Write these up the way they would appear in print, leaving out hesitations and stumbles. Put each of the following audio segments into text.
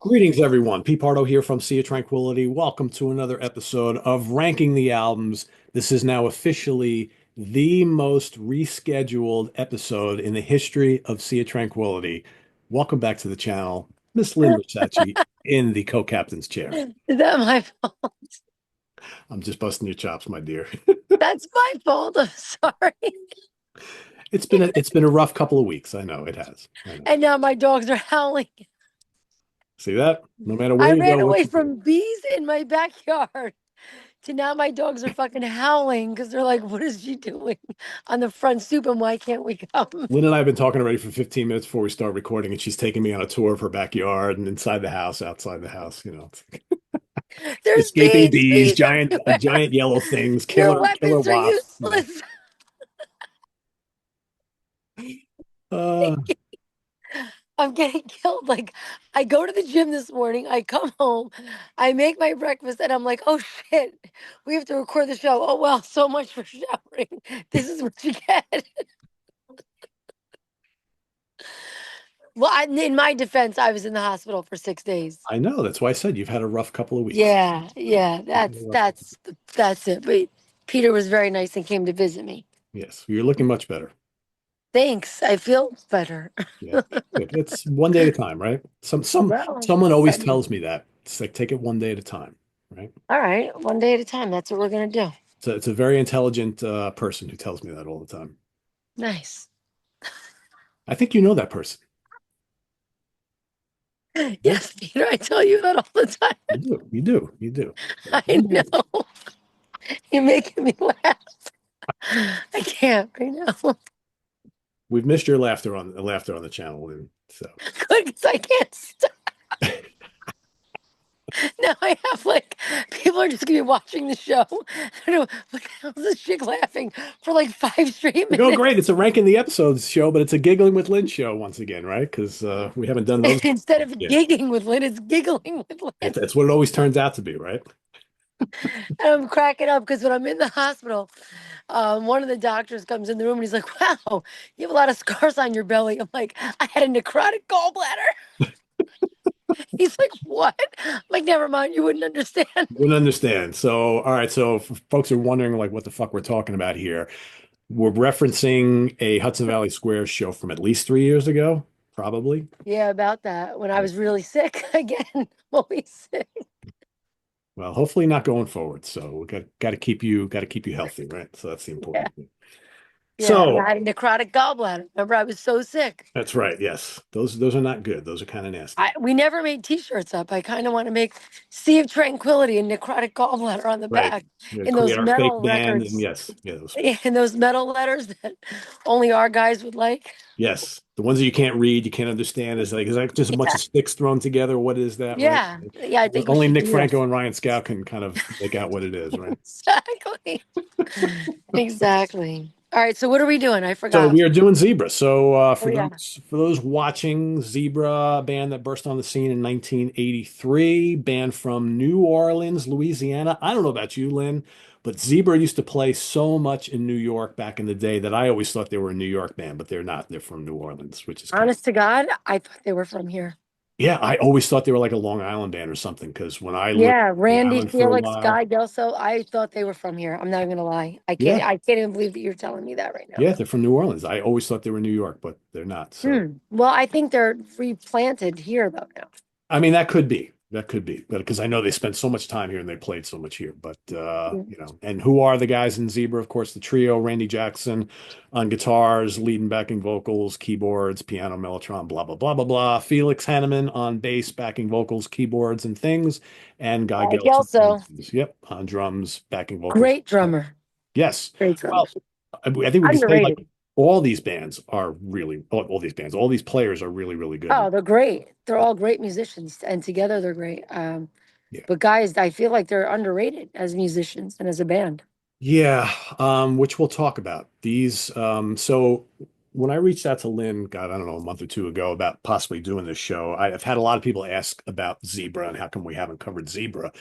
Greetings, everyone. Pete Pardo here from Sea of Tranquility. Welcome to another episode of Ranking the Albums. This is now officially the most rescheduled episode in the history of Sea of Tranquility. Welcome back to the channel, Miss Lynne Versaci in the co-captain's chair. Is that my fault? I'm just busting your chops, my dear. That's my fault. I'm sorry. It's been a rough couple of weeks. I know it has. I know. And now my dogs are howling. See that? No matter where I you ran go, what away you do. from bees in my backyard to now my dogs are fucking howling because they're like, what is she doing on the front stoop and why can't we come? Lynn and I have been talking already for 15 minutes before we start recording, and she's taking me on a tour of her backyard and inside the house, outside the house. It's like There's escaping bees, bees giant everywhere. giant yellow things, Your killer weapons are wasps. useless. Uh, I'm getting killed. Like, I go to the gym this morning, I come home, I make my breakfast, and I'm like, oh shit, we have to record the show. Oh, well, so much for showering. This is what you get. Well, in my defense, I was in the hospital for 6 days. I know. That's why I said you've had a rough couple of weeks. Yeah, yeah, You've had a that's rough couple. that's that's it. But Peter was very nice and came to visit me. Yes, you're looking much better. Thanks. I feel better. Yeah, good. It's one day at a time, right? Well, Someone always some- tells me that. It's like take it one day at a time, right? all right, one day at a time. That's what we're gonna do. So it's a very intelligent person who tells me that all the time. Nice. I think you know that person. Right? Yes, Peter, I tell you that all the You time. do. You do. You do. So I one day. know. You're making me laugh. I can't right now. We've missed your laughter on the channel, and so Good, because I can't stop. Now I have like people are just gonna be watching the show. I don't know what the hell is this chick laughing for like 5 straight like, oh minutes great, it's a ranking the episodes show, but it's a giggling with Lynn show once again, right? Because we haven't done those instead of yet. giggling with Lynn, it's giggling with Lynn. That's what it always turns out to be, right? And I'm cracking up because when I'm in the hospital, one of the doctors comes in the room and he's like, "Wow, you have a lot of scars on your belly." I'm like, "I had a necrotic gallbladder." He's like, "What?" I'm like, "Never mind, you wouldn't understand." Wouldn't understand. So, all right. So, if folks are wondering like what the fuck we're talking about here. We're referencing a Hudson Valley Square show from at least 3 years ago, probably. Yeah, about that. When I Yeah. was really sick again, I'm always sick. Well, hopefully not going forward. So we got to keep you healthy, right? So that's the Yeah, important thing. yeah. So I had a necrotic gallbladder. Remember, I was so sick. that's right. Yes, those are not good. Those are kind of nasty. We never made T-shirts up. I kind of want to make "Sea of Tranquility" and necrotic gallbladder on the Right. back Yeah, in create those our fake metal band, and records, yes, yeah, those, in those metal letters that only our guys would like. yes, the ones that you can't read, you can't understand. Is that just a bunch Yeah, of sticks thrown together? What is that, right? yeah, yeah. I think we Only should Nick do that. Franco and Ryan Scout can kind of make out what it is, right? Exactly. Exactly. All right. So what are we doing? I So forgot. we are doing Zebra. So Oh yeah. for those watching, Zebra, a band that burst on the scene in 1983, band from New Orleans, Louisiana. I don't know about you, Lynn, but Zebra used to play so much in New York back in the day that I always thought they were a New York band, but they're not. They're from New Orleans, which is kind of Honest to God, I thought they were from here. yeah. I always thought they were like a Long Island band or something because when I lived Yeah, in Long Randy, Island for a Felix, while, Guy Gelso. I thought they were from here. I'm not even gonna lie. I can't. yeah, I can't even believe that you're telling me that right now. yeah, they're from New Orleans. I always thought they were New York, but they're not. So. Well, I think they're replanted here though now. I mean, that could be. That could be. But because I know they spent so much time here and they played so much here. But Mm. and who are the guys in Zebra? Of course, the trio, Randy Jackson on guitars, lead and backing vocals, keyboards, piano, mellotron, blah, blah, blah, blah, blah. Felix Hanneman on bass, backing vocals, keyboards, and things, and Guy Guy Gelson on Gelso, drums. Yep, on drums, backing vocals. great drummer. Yes. Great drummer. Well, I think we could say like Underrated. all these bands are really all these bands, all these players are really, really good. Oh, they're great. They're all great musicians, and together they're great. Yeah. But guys, I feel like they're underrated as musicians and as a band. Yeah, which we'll talk about. So when I reached out to Lynn, God, I don't know, a month or two ago about possibly doing this show, I've had a lot of people ask about Zebra and how come we haven't covered Zebra.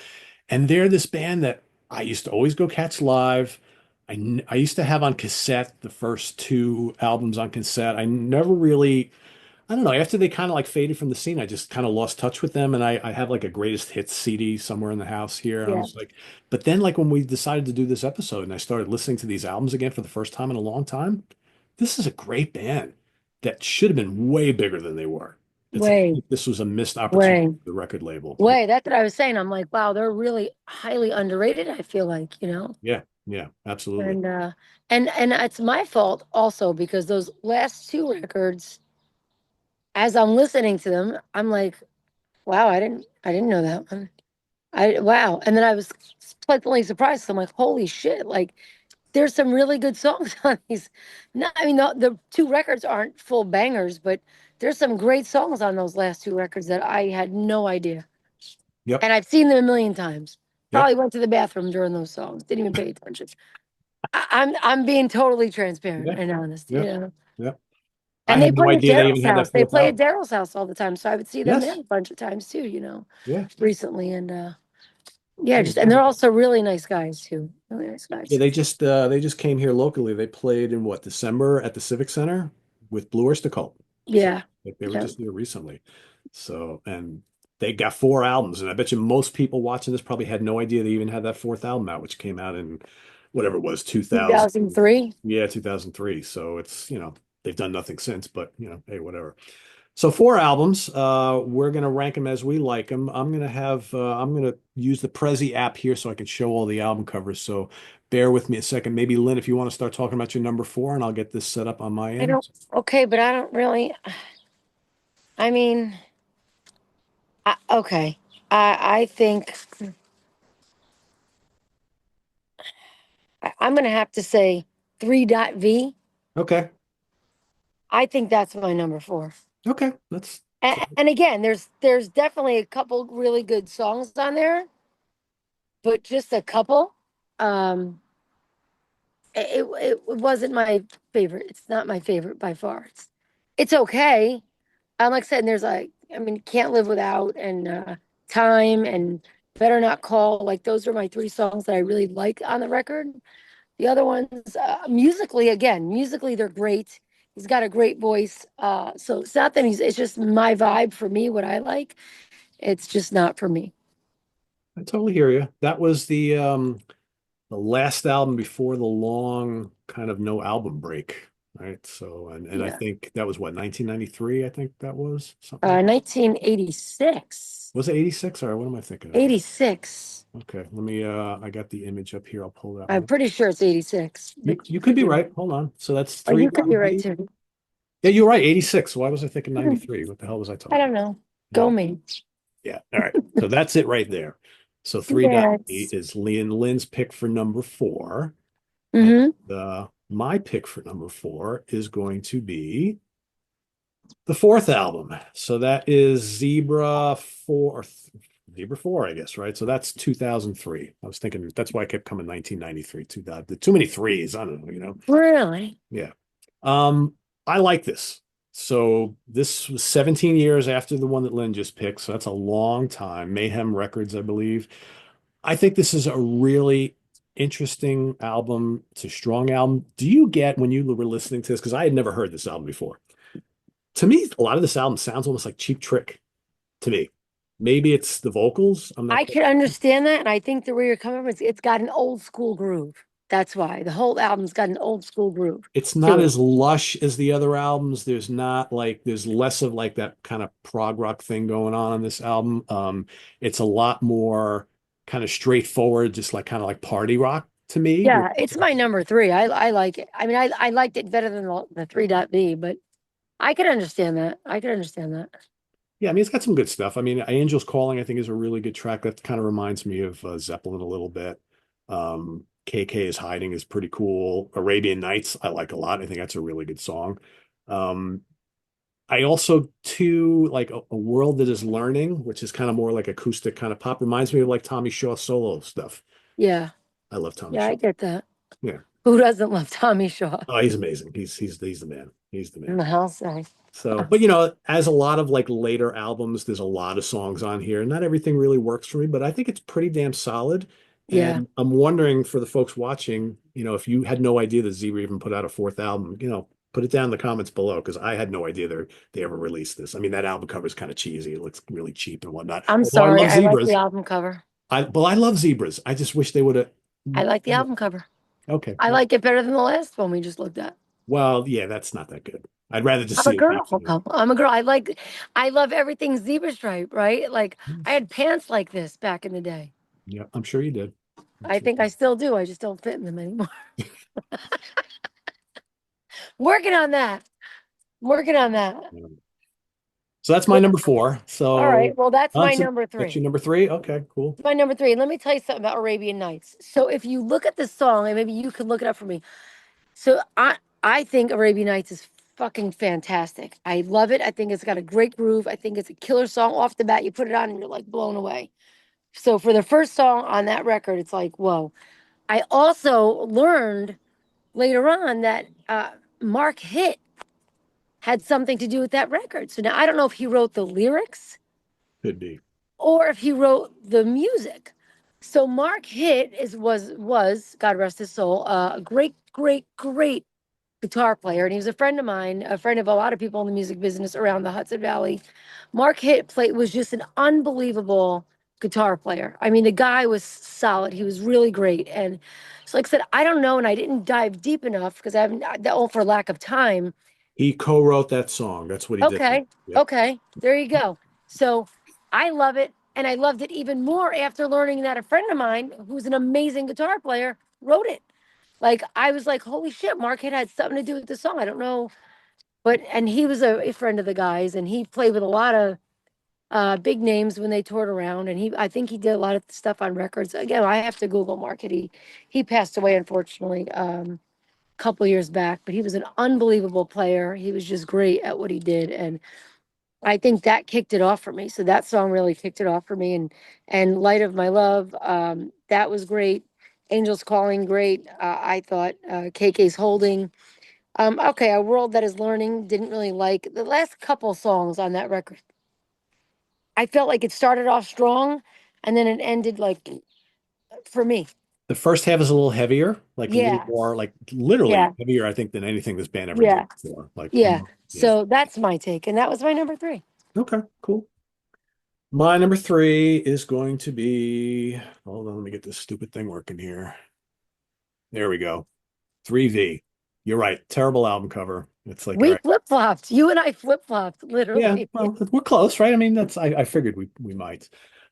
And they're this band that I used to always go catch live. I used to have on cassette the first two albums on cassette. I never really I don't know. After they kind of like faded from the scene, I just kind of lost touch with them. And I have like a greatest hits CD somewhere in the house here. And I Yeah. was like, but then like when we decided to do this episode and I started listening to these albums again for the first time in a long time, this is a great band that should have been way bigger than they were. It's like Way, this was a missed opportunity way, for the record label. way. That's what I was saying. I'm like, wow, they're really highly underrated, I feel like, Yeah, yeah, absolutely. And and it's my fault also because those last two records, as I'm listening to them, I'm like, wow, I didn't know that one. I wow. And then I was pleasantly surprised. So I'm like, holy shit, like there's some really good songs on these. No, I mean the two records aren't full bangers, but there's some great songs on those last two records that I had no idea. Yep, And I've seen them a million times. yep, Probably went to the bathroom during those songs. Didn't even pay attention. I'm being totally transparent yeah, and honest, yep, yep. I And they had no play at idea they Daryl's even had that house. They fourth play at album. Daryl's house all the time. So I would see them there Yes, a bunch of times too, yeah, recently. And yeah, yeah. just and they're also really nice guys too. Really nice Yeah, guys. they just came here locally. They played in what, December at the Civic Center with Blue Oyster Cult. So Yeah. like they were Yeah. just here recently. So and they got four albums, and I bet you most people watching this probably had no idea they even had that fourth album out, which came out in whatever it was, 2000. 2003. Yeah, 2003. So it's, they've done nothing since, but hey, whatever. So four albums. We're gonna rank them as we like them. I'm gonna use the Prezi app here so I can show all the album covers. So bear with me a second. Maybe Lynn, if you want to start talking about your number four, and I'll get this set up on my I end. don't okay, but I don't really I mean okay. I think I'm gonna have to say 3.V. Okay. I think that's my number four. Okay. Let's. And again, there's definitely a couple really good songs on there, but just a couple. Um, it wasn't my favorite. It's not my favorite by far. It's okay. Like I said, and there's like I mean, Can't Live Without and Time and Better Not Call. Like those are my three songs that I really like on the record. The other ones, musically they're great. He's got a great voice. So it's not that it's just my vibe for me, what I like. It's just not for me. I totally hear you. That was the last album before the long kind of no album break, right? So and I Yeah. think that was what, 1993. I think that was something like. 1986. Was it 86 or what am I thinking of? 86. Okay, I got the image up here. I'll pull that I'm one. pretty sure it's 86, but You you could could be be, right. Hold on. So that's or three you could be dot right B. too. Yeah, you're right. 86. Why was I thinking 93? What the hell was I I talking don't about? know. Go Yeah. me. Yeah. All right. So that's it right there. So three dot B Yes. is Lynn's pick for number four. And Mm-hmm. my pick for number four is going to be the fourth album. So that is Zebra 4, I guess, right? So that's 2003. I was thinking that's why I kept coming 1993. Too many threes. I don't know. Really? Yeah. Um, I like this. So this was 17 years after the one that Lynn just picked. So that's a long time. Mayhem Records, I believe. I think this is a really interesting album. It's a strong album. Do you get when you were listening to this? Because I had never heard this album before. To me, a lot of this album sounds almost like Cheap Trick to me. Maybe it's the vocals. I'm not I quite. can understand that, and I think the way you're coming from, it's got an old school groove. That's why the whole album's got an old school groove It's not to it. as lush as the other albums. There's less of like that kind of prog rock thing going on this album. It's a lot more kind of straightforward, just like kind of like party rock to me. Yeah, it's my number three. I like it. I mean, I liked it better than the 3.V, but I could understand that. I could understand that. Yeah, I mean, it's got some good stuff. I mean, Angels Calling, I think, is a really good track. That kind of reminds me of Zeppelin a little bit. KK is Hiding is pretty cool. Arabian Nights, I like a lot. I think that's a really good song. Um, I also too like a World That Is Learning, which is kind of more like acoustic kind of pop. Reminds me of like Tommy Shaw solo stuff. Yeah, I love Tommy yeah, I Shaw. get that. Yeah. Who doesn't love Tommy Shaw Oh, he's amazing. He's the man. He's the in man. the house side? So, but as a lot of like later albums, there's a lot of songs on here. Not everything really works for me, but I think it's pretty damn solid. Yeah. And I'm wondering for the folks watching, if you had no idea that Zebra even put out a fourth album, Put it down in the comments below because I had no idea they ever released this. I mean, that album cover is kind of cheesy. It looks really cheap and whatnot. I'm Although I sorry. love I like the zebras. album cover. I love zebras. I just wish they would have. I like the album cover. Okay. I like it better than the last one we just looked at. Well, yeah, that's not that good. I'd rather just I'm a see it girl. beat you. I'm a girl. I love everything zebra stripe, right? Like I had pants like this back in the day. Yeah, I'm sure you did. I'm I sure think I still do. I just don't fit in them anymore. Working on that. Working on that. you did. So that's my Well, number four. all right. So Well, that's my Johnson, number that's three. your number three. Okay, cool. My number three. And let me tell you something about Arabian Nights. So if you look at this song, and maybe you can look it up for me. So I think Arabian Nights is fucking fantastic. I love it. I think it's got a great groove. I think it's a killer song off the bat. You put it on and you're like blown away. So for the first song on that record, it's like, whoa. I also learned later on that Mark Hitt had something to do with that record. So now I don't know if he wrote the lyrics Could be. or if he wrote the music. So Mark Hitt was God rest his soul, a great guitar player, and he was a friend of mine, a friend of a lot of people in the music business around the Hudson Valley. Mark Hitt was just an unbelievable guitar player. I mean, the guy was solid. He was really great. And so, like I said, I don't know, and I didn't dive deep enough because I haven't, for lack of time. He co-wrote that song. That's what he did. Okay, Yep. okay, there you go. So I love it, and I loved it even more after learning that a friend of mine, who's an amazing guitar player, wrote it. Like I was like, holy shit, Mark had something to do with the song. I don't know, but and he was a friend of the guys, and he played with a lot of big names when they toured around, and I think he did a lot of stuff on records. Again, I have to Google Mark. He passed away unfortunately a couple years back, but he was an unbelievable player. He was just great at what he did, and I think that kicked it off for me. So that song really kicked it off for me, and Light of My Love, that was great. Angels Calling, great. I thought KK's Holding. Okay, A World That Is Learning, didn't really like the last couple songs on that record. I felt like it started off strong and then it ended like for me. The first half is a little heavier, like a little Yeah, more, like literally yeah, heavier, I think, than anything this band ever did yeah, before. Like, yeah. yeah. So that's my take, and that was my number three. Okay, cool. My number three is going to be, hold on, let me get this stupid thing working here. There we go. 3V. You're right. Terrible album cover. It's like, all We right. flip flopped. You and I flip flopped, Yeah, literally. well, we're close, right? I mean, I figured we might.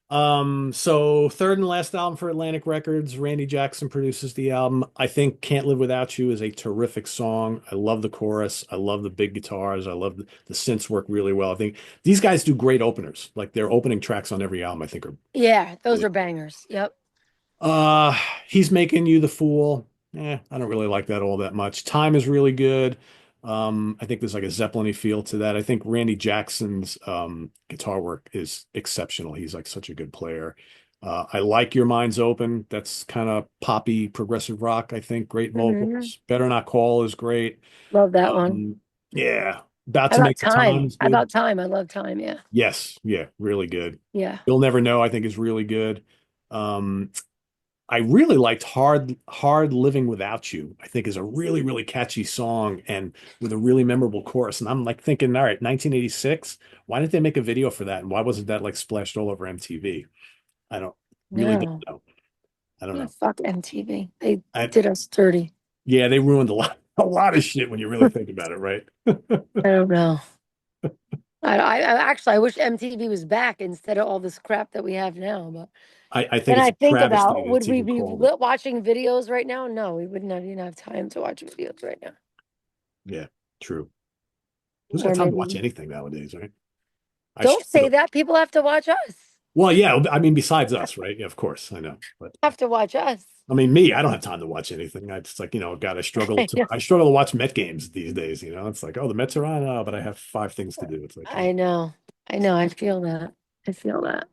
So third and last album for Atlantic Records, Randy Jackson produces the album. I think Can't Live Without You is a terrific song. I love the chorus. I love the big guitars. I love the synths work really well. I think these guys do great openers. Like their opening tracks on every album, I think are Yeah, those really are bangers. Yep. uh, he's making you the fool. I don't really like that all that much. Time is really good. I think there's like a Zeppelin-y feel to that. I think Randy Jackson's guitar work is exceptional. He's like such a good player. I like Your Mind's Open. That's kind of poppy progressive rock, I think. Great Hmm. vocals. Better Not Call is great. Love that one. Um, yeah. About How to about Make the Time time? is How good. about time? I love time. Yeah. Yes, yeah, really good. Yeah. You'll Never Know, I think, is really good. Um, I really liked Hard Living Without You, I think is a really catchy song and with a really memorable chorus. And I'm like thinking, all right, 1986, why didn't they make a video for that? And why wasn't that like splashed all over MTV? I don't really don't No. know. I don't Yeah, know. fuck MTV. They I did us dirty. Yeah, they ruined a lot of shit when you really think about it, right? I don't know. I wish MTV was back instead of all this crap that we have now. But I think then it's I a think travesty about that would it's we even be called. watching videos right now? No, we wouldn't have even have time to watch videos right now. Yeah, true. Who's got Or time to watch maybe anything nowadays, right? I don't say struggle. that. People have to watch us. Well, yeah, I mean, besides us, right? Yeah, of course, I know. But Have to watch us. I mean, me, I don't have time to watch anything. I just like, God, I struggle to watch Met games these days, It's like, oh, the Mets are on, oh, but I have five things to do. It's like, I know. I know. I feel that. I feel that.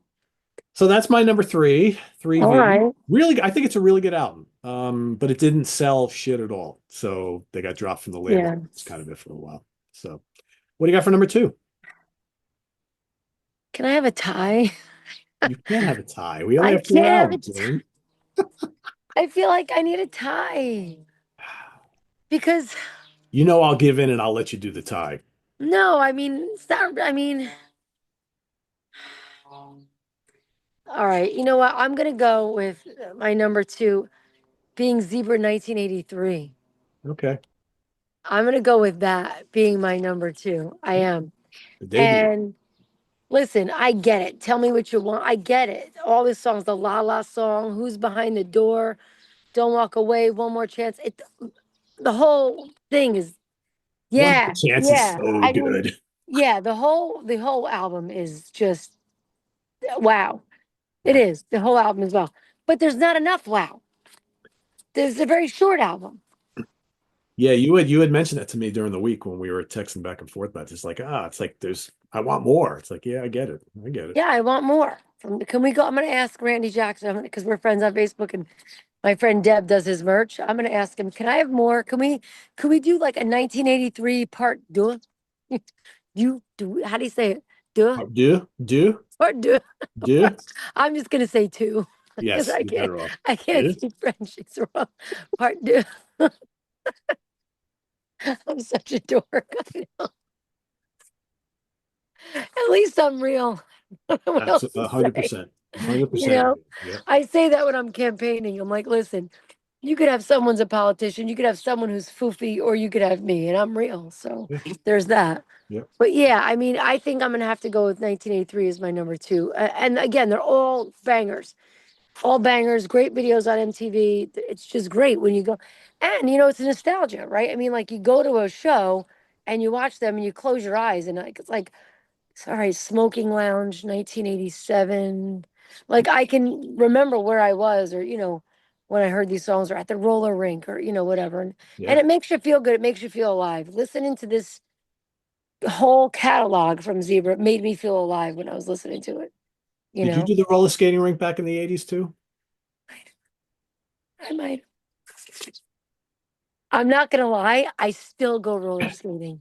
so that's my number three, All 3V. right. Really, I think it's a really good album. But it didn't sell shit at all. So they got dropped from the label. Yeah. It's kind of it for a while. So what do you got for number two? Can I have a tie? You can't have a tie. We only I have four can't have a albums, tie. man. I feel like I need a tie because You know I'll give in and I'll let you do the tie. No, I mean, it's not, I mean, all right. You know what? I'm gonna go with my number two being Zebra 1983. Okay. I'm gonna go with that being my number two. I am. The debut. And listen, I get it. Tell me what you want. I get it. All these songs, the La La song, Who's Behind the Door, Don't Walk Away, One More Chance. The whole thing is, One yeah, chance is yeah. so I mean, good. yeah, the whole album is just wow. It Yeah. is. The whole album is wow. But there's not enough wow. There's a very short album. Yeah, you had mentioned that to me during the week when we were texting back and forth about this. Like, it's like there's I want more. It's like, yeah, I get it. I get it. Yeah, I want more. Can we go? I'm gonna ask Randy Jackson because we're friends on Facebook and my friend Deb does his merch. I'm gonna ask him, can I have more? Can we do like a 1983 part deux? You do how do you say it? Deux? Do, Part deux. do. I'm just gonna say two because Yes, you're better off. I can't Do. speak French. It's wrong. Part deux. I'm such a dork. At least I'm real. What That's else to a hundred say? percent. 100% You know, agree. Yeah. I say that when I'm campaigning. I'm like, listen, you could have someone's a politician, you could have someone who's foofy, or you could have me, and I'm real. So Yeah. there's that. Yeah. But yeah, I mean, I think I'm gonna have to go with 1983 as my number two. And again, they're all bangers, great videos on MTV. It's just great when you go, and it's nostalgia, right? I mean, like you go to a show and you watch them and you close your eyes and like it's like sorry, Smoking Lounge, 1987. Like I can remember where I was, or when I heard these songs, or at the roller rink, or whatever, and Yeah. it makes you feel good. It makes you feel alive. Listening to this whole catalog from Zebra made me feel alive when I was listening to it. You Did you know, do the roller skating rink back in the 80s too? I might. I'm not gonna lie. I still go roller skating.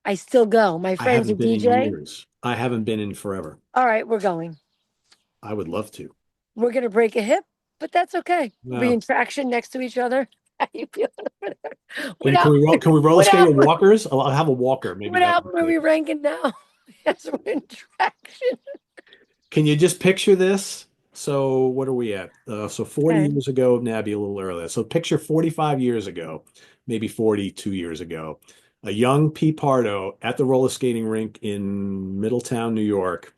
I still go. My I friend's a haven't been in DJ. years. I haven't been in forever. All right, we're going. I would love to. We're gonna break a hip, but that's okay. We'll be No. in traction next to each other. How you feeling over there? Can, can we roll, can we roller What skate with album? walkers? I'll have a walker. Maybe What that would album are be we good. ranking now? Yes, we're in traction. Can you just picture this? So what are we at? So 40 Okay. years ago, nah, be a little earlier. So picture 45 years ago, maybe 42 years ago, a young Pete Pardo at the roller skating rink in Middletown, New York,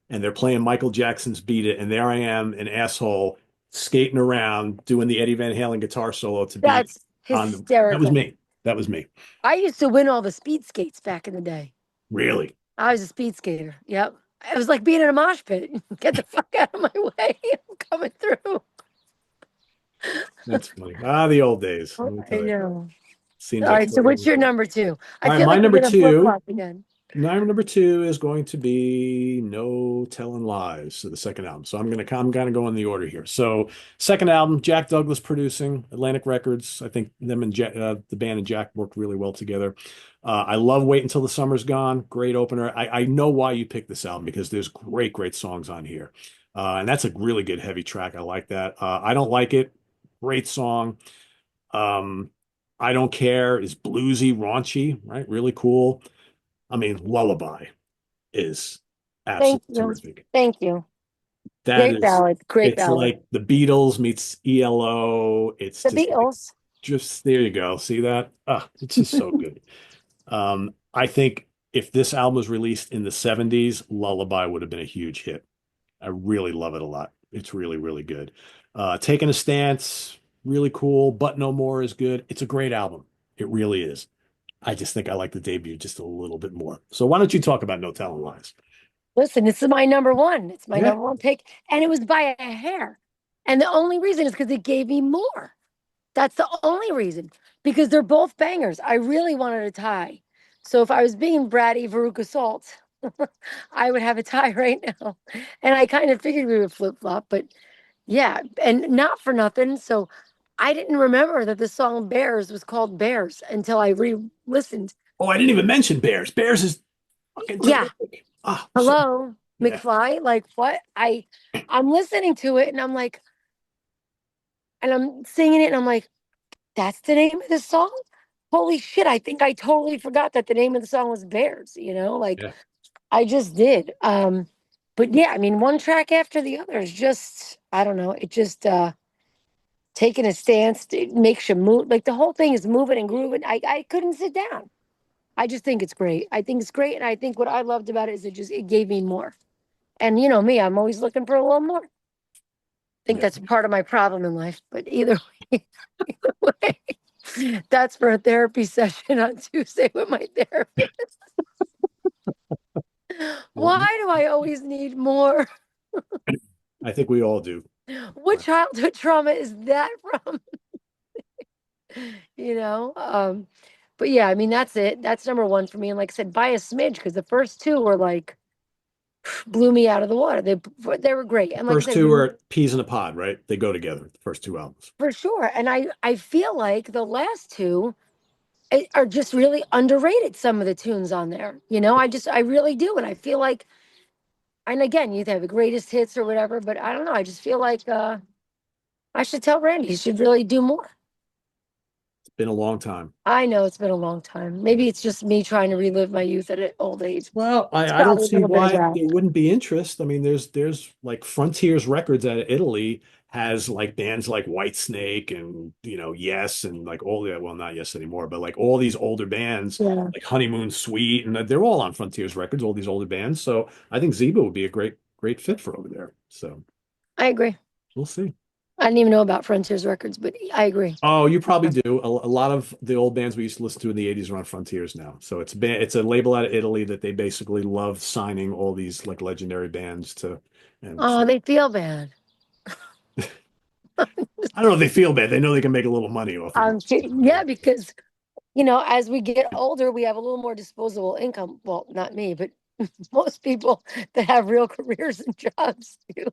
and they're playing Michael Jackson's Beat It, and there I am, an asshole, skating around doing the Eddie Van Halen guitar solo to Beat It That's on that was hysterical. me. That was me. I used to win all the speed skates back in the day. Really. I was a speed skater. Yep. It was like being in a mosh pit. Get the fuck out of my way. I'm coming through. That's funny. The old days. Let me I tell you. know. All Seems like right. So forever what's your ago. number two? I All right, feel my like we're number gonna flip two. flop again. Number two is going to be No Telling Lies, so the second album. So I'm gonna go in the order here. So second album, Jack Douglas producing, Atlantic Records. I think them and the band and Jack worked really well together. I love Wait Until the Summer's Gone. Great opener. I know why you picked this album because there's great songs on here. And that's a really good heavy track. I like that. I Don't Like It. Great song. Um, I Don't Care is bluesy, raunchy, right? Really cool. I mean, Lullaby is Thank absolutely you. terrific. Thank you. That Great is, ballad. Great it's ballad. like the Beatles meets ELO. It's The just like, Beatles. just there you go. See that? It's just so good. I think if this album was released in the 70s, Lullaby would have been a huge hit. I really love it a lot. It's really good. Taking a Stance, really cool. But No More is good. It's a great album. It really is. I just think I like the debut just a little bit more. So why don't you talk about No Telling Lies? Listen, this is my number one. It's my Yeah. number one pick. And it was by a hair. And the only reason is because it gave me more. That's the only reason. Because they're both bangers. I really wanted a tie. So if I was being bratty Veruca Salt, I would have a tie right now. And I kind of figured we would flip flop, but yeah, and not for nothing. So I didn't remember that the song Bears was called Bears until I re-listened. Oh, I didn't even mention Bears. Bears is fucking Yeah. terrific. So Hello, yeah. McFly. Like what? I'm listening to it and I'm like, and I'm singing it and I'm like, that's the name of the song? holy shit, I think I totally forgot that the name of the song was Bears, you know? Like Yeah. I just did. But yeah, I mean one track after the other is just I don't know, it just taking a stance, it makes you move. Like the whole thing is moving and grooving. I couldn't sit down. I just think it's great. I think it's great, and I think what I loved about it is it gave me more. And you know me, I'm always looking for a little more. I think Yeah. that's part of my problem in life. But either way, either way, that's for a therapy session on Tuesday with my therapist. Well, Why do I always need more? I think we all do. What childhood trauma is that from? You know? But yeah, I mean that's it. That's number one for me. And like I said, by a smidge, because the first two were like blew me out of the water. They were great. And like I First said, two are peas in a pod, right? They go together, the first two albums. for sure. And I feel like the last two are just really underrated. Some of the tunes on there, you know, I really do. And I feel like, and again, you have the greatest hits or whatever, but I don't know. I just feel like I should tell Randy he should really do more. It's been a long time. I know it's been a long time. Maybe it's just me trying to relive my youth at an old age. Well, It's I don't probably a see little bit of why that. there wouldn't be interest. I mean, there's like Frontiers Records out of Italy has like bands like Whitesnake and Yes and like all the well not Yes anymore, but like all these older bands Yeah, like Honeymoon Suite and they're all on Frontiers Records, all these older bands. So I think Zeba would be a great fit for over there. So I agree. we'll see. I didn't even know about Frontiers Records, but I agree. Oh, you probably do. A lot of the old bands we used to listen to in the 80s are on Frontiers now. So it's a label out of Italy that they basically love signing all these like legendary bands to. And Oh, they feel bad. I don't know if they feel bad. They know they can make a little money off of it. Yeah, because you know, as we get older, we have a little more disposable income. Well, not me, but most people that have real careers and jobs do.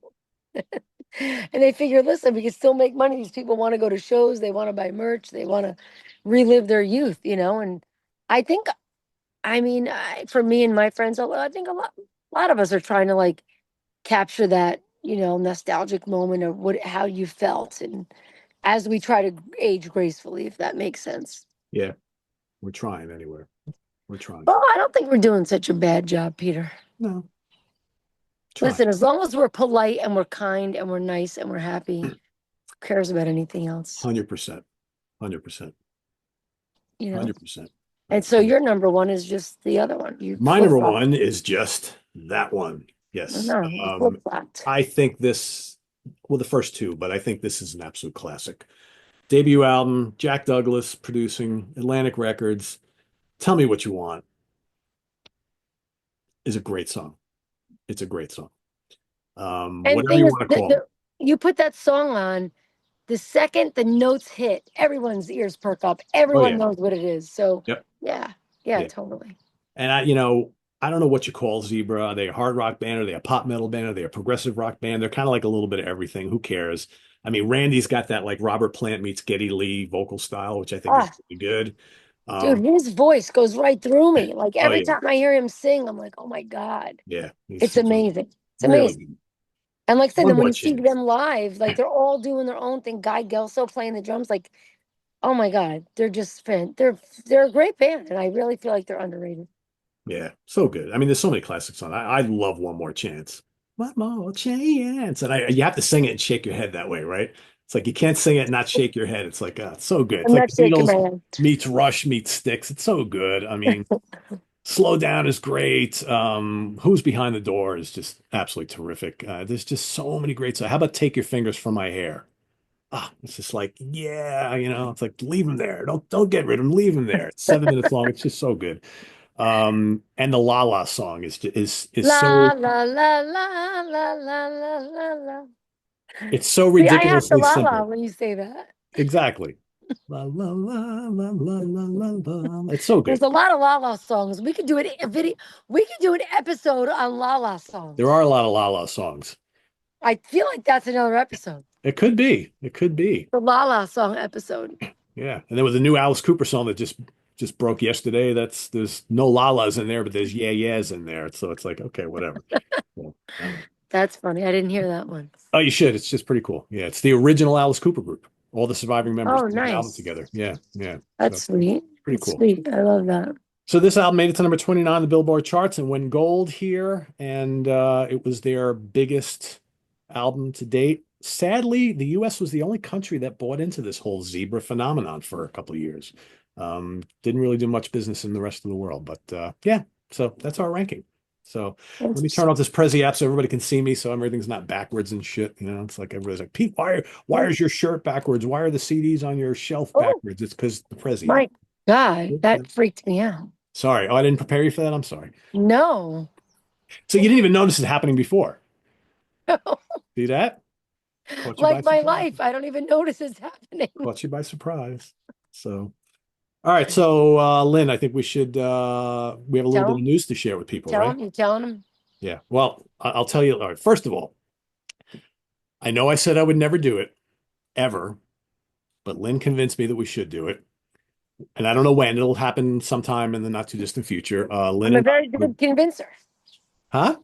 And they figure, listen, we can still make money. These people want to go to shows, they want to buy merch, they want to relive their youth, you know. And I think, I mean, for me and my friends, I think a lot of us are trying to like capture that, you know, nostalgic moment of how you felt, and as we try to age gracefully, if that makes sense. Yeah, we're trying anyway. We're trying. Well, I don't think we're doing such a bad job, Peter. No, trying. Listen, as long as we're polite and we're kind and we're nice and we're happy, who cares about anything else? 100%. 100%. You know? 100%. And so your number one is just the other one. You My flip number flop. one is just that one. Yes. No, you flip flopped. I think this, well, the first two, but I think this is an absolute classic. Debut album, Jack Douglas producing, Atlantic Records. Tell Me What You Want is a great song. It's a great song. And Whatever thing you is, want to call it. you put that song on, the second the notes hit, everyone's ears perk up. Oh Everyone yeah. knows what it is. So Yep. yeah, yeah, Yeah. totally. And I don't know what you call Zebra. Are they a hard rock band? Are they a pop metal band? Are they a progressive rock band? They're kind of like a little bit of everything. Who cares? I mean, Randy's got that like Robert Plant meets Geddy Lee vocal style, which I think is Ah, really good. dude, Um, his voice goes right through me. Like oh every yeah, time I hear him sing, I'm like, oh my God, yeah, it's he's amazing. It's really amazing. good. And like I said, One then when more you see chance. them live, like they're all doing their own thing. Guy Gelso playing the drums, like, oh my God, they're just they're a great band, and I really feel like they're underrated. Yeah, so good. I mean, there's so many classics on. I love One More Chance. One more chance, and you have to sing it and shake your head that way, right? It's like you can't sing it and not shake your head. It's like it's so good. It's I'm like not the shaking my Beatles head. meets Rush meets Styx. It's so good. I mean, Slow Down is great. Who's Behind the Door is just absolutely terrific. There's just so many great songs. How about Take Your Fingers from My Hair? Ah, it's just like, yeah, it's like leave them there. Don't get rid of them. Leave them there. It's 7 minutes long. It's just so good. And the La La song is La so la la la la la la la la. it's so See, I have to ridiculously la la simple. when you say that. Exactly. La la la la la la la la. It's so There's good. a lot of la la songs. We could do a video. We could do an episode on la la There are songs. a lot of La La songs. I feel like that's another episode. It could be. It could be. The la la song episode. Yeah. And there was a new Alice Cooper song that just broke yesterday. There's no La-Las in there, but there's Yeah Yeahs in there. So it's like, okay, whatever. Well, I don't know. That's funny. I didn't hear that one. Oh, you should. It's just pretty cool. Yeah, it's the original Alice Cooper group. All the surviving members Oh, did an album nice. together. Yeah, yeah. That's So sweet. Pretty That's cool. sweet. I love that. So this album made it to number 29 on the Billboard charts and went gold here, and it was their biggest album to date. Sadly, the US was the only country that bought into this whole zebra phenomenon for a couple of years. Didn't really do much business in the rest of the world, but yeah, so that's our ranking. So let me turn Interesting. off this Prezi app so everybody can see me, so everything's not backwards and shit. You know, it's like everybody's like, Pete, why is your shirt backwards? Why are the CDs on your shelf Oh backwards? It's because the Prezi app. my God, that freaked me out. Sorry. Oh, I didn't prepare you for that. I'm sorry. No. So you didn't even notice it happening before. See that? Caught you by Like my surprise. life, I don't even notice it's happening. Caught you by surprise. So, all right. So, Lynn, I think we have a little bit Tell of him, news to share with people, tell right? him, you telling him? Yeah. Well, I'll tell you. All right. First of all, I know I said I would never do it ever, but Lynn convinced me that we should do it. And I don't know when. It'll happen sometime in the not too distant future. Lynn I'm a and very I, good convincer. huh?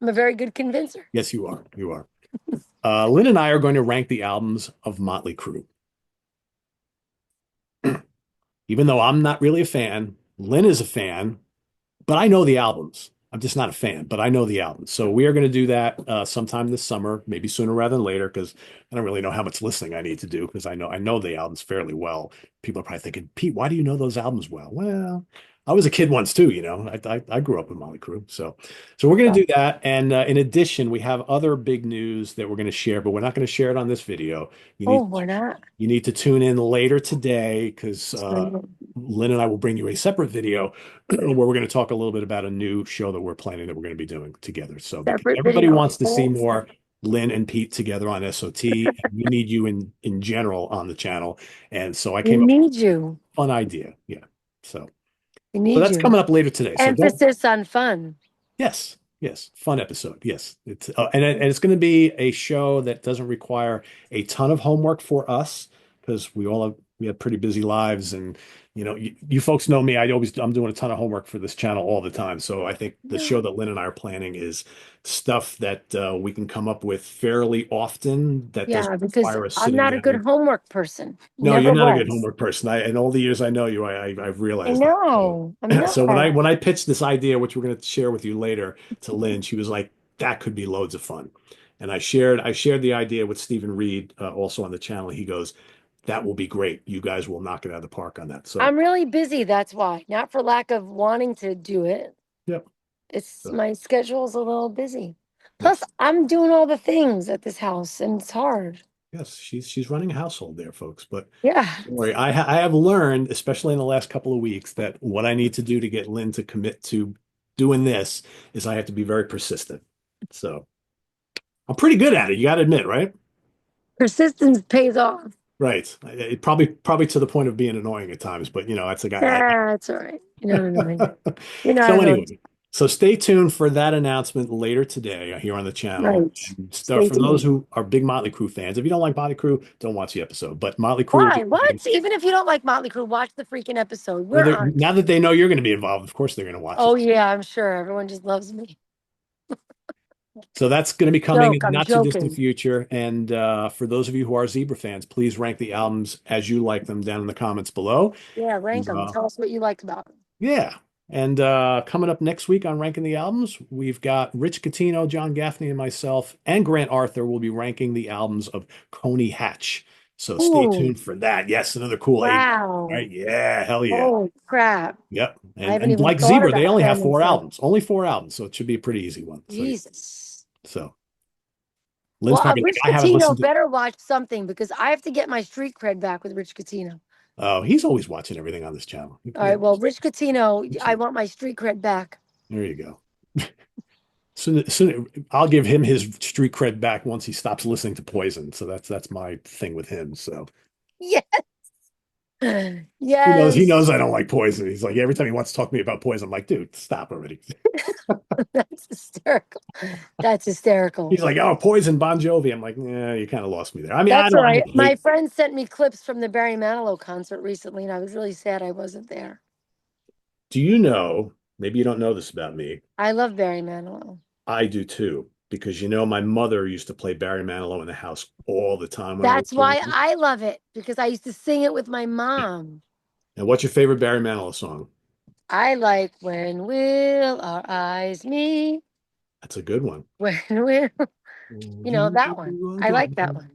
I'm a very good convincer. Yes, you are. You are. Lynn and I are going to rank the albums of Motley Crue. Even though I'm not really a fan, Lynn is a fan, but I know the albums. I'm just not a fan, but I know the albums. So we are going to do that sometime this summer, maybe sooner rather than later, because I don't really know how much listening I need to do because I know the albums fairly well. People are probably thinking, Pete, why do you know those albums well? Well, I was a kid once too, you know. I grew up with Motley Crue, so we're going to So, do that. And in addition, we have other big news that we're going to share, but we're not going to share it on this video. You oh, need we're not. you need to tune in later today because Lynn and I will bring you a separate video where we're going to talk a little bit about a new show that we're planning that we're going to be doing together. So because Separate everybody video. wants to see Oh, more Lynn and Pete together on SOT, and we need you in general on the channel. And so I we came up with need you. a fun idea. Yeah. We So need that's you. coming up later today. So don't. Emphasis on fun. Yes, yes, fun episode. Yes, and it's going to be a show that doesn't require a ton of homework for us because we have pretty busy lives, and you folks know me. I'm doing a ton of homework for this channel all the time. So I think the No. show that Lynn and I are planning is stuff that we can come up with fairly often that doesn't Yeah, because require us I'm sitting not a good down. homework person. No, you're Never not a good was. homework person. In all the years I know you, I've I realized that. know. I'm So, so when I not. when I pitched this idea, which we're going to share with you later, to Lynn, she was like, "That could be loads of fun." And I shared the idea with Stephen Reed, also on the channel. He goes, "That will be great. You guys will knock it out of the park on that." So, I'm really busy, that's why. Not for lack of wanting to do it. yep. It's So, my schedule's a little busy. Plus, yes, I'm doing all the things at this house and it's hard. yes, she's running a household there, folks. But Yeah. don't worry, I have learned, especially in the last couple of weeks, that what I need to do to get Lynn to commit to doing this is I have to be very persistent. So. I'm pretty good at it. You got to admit, right? Persistence pays off. Right. It probably to the point of being annoying at times, but that's a guy. That's all right. You're not annoying. You're not So annoying. anyway, so stay tuned for that announcement later today here on the channel. Right. And start Stay for those tuned. who are big Motley Crue fans. If you don't like Motley Crue, don't watch the episode. But Motley Crue will Why? be What? Even if you don't like Motley Crue, watch the freaking episode. well. We're on. Now that they know you're going to be involved, of course they're going to watch Oh it. yeah, I'm sure everyone just loves me. So that's going to be coming in Joke. the I'm not too distant joking. future. And for those of you who are Zebra fans, please rank the albums as you like them down in the comments below. Yeah, rank them. Uh, Tell us what you liked about them. Yeah. And coming up next week on Ranking the Albums, we've got Rich Catino, John Gaffney, and myself, and Grant Arthur will be ranking the albums of Coney Hatch. So stay Ooh, tuned for that. Yes, another cool 80s. wow. Right? Yeah, hell yeah. Oh crap. Yep. I And haven't and even like thought of Zebra, they that only have family four tree. albums. Only four albums, so it should be a pretty easy one. So yeah. Jesus. So Lynn's Well, probably like, Rich I haven't Catino listened to. better watch something because I have to get my street cred back with Rich Catino. Oh, he's always watching everything on this channel. All right. Well, Rich Catino, I So want my street cred back. there you go. Soon, I'll give him his street cred back once he stops listening to Poison. So that's my thing with him. So Yes. he Yes. knows I don't like Poison. He's like every time he wants to talk to me about Poison, I'm like, dude, stop already. That's hysterical. That's He's hysterical. like, oh, Poison, Bon Jovi. I'm like, yeah, you kind of lost me there. I mean, That's all I right. don't My hate. friend sent me clips from the Barry Manilow concert recently, and I was really sad I wasn't there. Do you know? Maybe you don't know this about me. I love Barry Manilow. I do too, because my mother used to play Barry Manilow in the house all the time when I was That's growing why up. I love it because I used to sing it with my mom. And what's your favorite Barry Manilow song? I like When Will Our Eyes Meet? That's a good one. When will, that one. I like that one.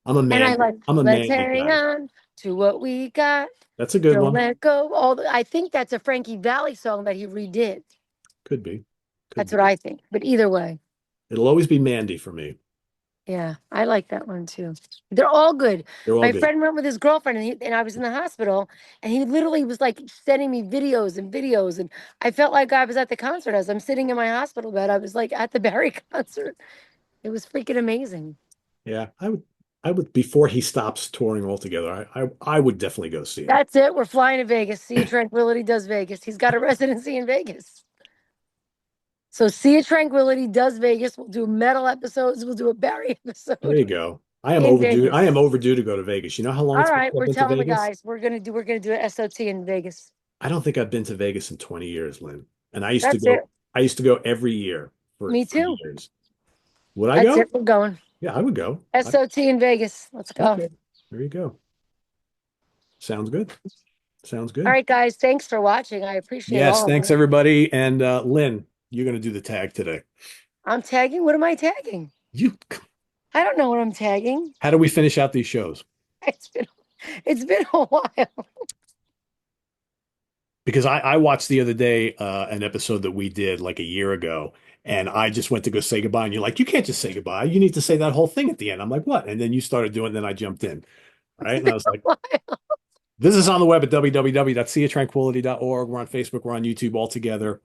I'm a And I Mandy. like I'm a Let's Mandy Hang guy. On to What We Got. That's a good Don't one. let go. I think that's a Frankie Valli song that he redid. Could be. Could That's what be. I think. But either way, It'll always be Mandy for me. yeah, I like that one too. They're all good. They're all My good. friend went with his girlfriend, and I was in the hospital, and he literally was like sending me videos and videos, and I felt like I was at the concert as I'm sitting in my hospital bed. I was like at the Barry concert. It was freaking amazing. Yeah, I would before he stops touring altogether. I would definitely go see him. That's it. We're flying to Vegas. Sea of Tranquility does Vegas. He's got a residency in Vegas. So Sea of Tranquility does Vegas. We'll do metal episodes. We'll do a Barry There episode you go. I am in overdue. I Vegas. am overdue to go to Vegas. You know how long All it's been right, since I've we're been to telling the Vegas? guys we're gonna do an SOT in Vegas. I don't think I've been to Vegas in 20 years, Lynn. And I used to That's it. go, I used to go every year for Me too. years. Would I That's go? it. We're going. Yeah, I would go. SOT in Vegas. Let's go. All Okay. There you go. Sounds good. Sounds good. right, guys. Thanks for watching. I appreciate Yes, all of thanks it. everybody. And Lynn, you're going to do the tag today. I'm tagging. What am I tagging? You, I don't know what I'm tagging. how do we finish out these shows? It's been it's been a while. Because I watched the other day an episode that we did like a year ago, and I just went to go say goodbye, and you're like, you can't just say goodbye. You need to say that whole thing at the end. I'm like, what? And then you started doing it, and then I jumped in. Right. It's And I been was a like, while. this is on the web at www.seatranquility.org. We're on Facebook, we're on YouTube all together.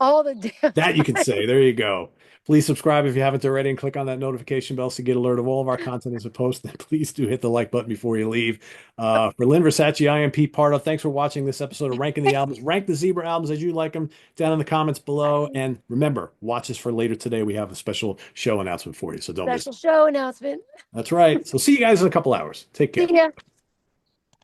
All the damn That you can time. say. There you go. Please subscribe if you haven't already and click on that notification bell so you get alert of all of our content as a post. And please do hit the like button before you leave. For Lynne Versaci, I am Pete Pardo. Thanks for watching this episode of Ranking the Albums. Rank the Zebra albums as you like them down in the comments below. And remember, watch us for later today. We have a special show announcement for you, so don't miss Special it. show announcement. That's right. So see you guys in a couple hours. Take See care. ya.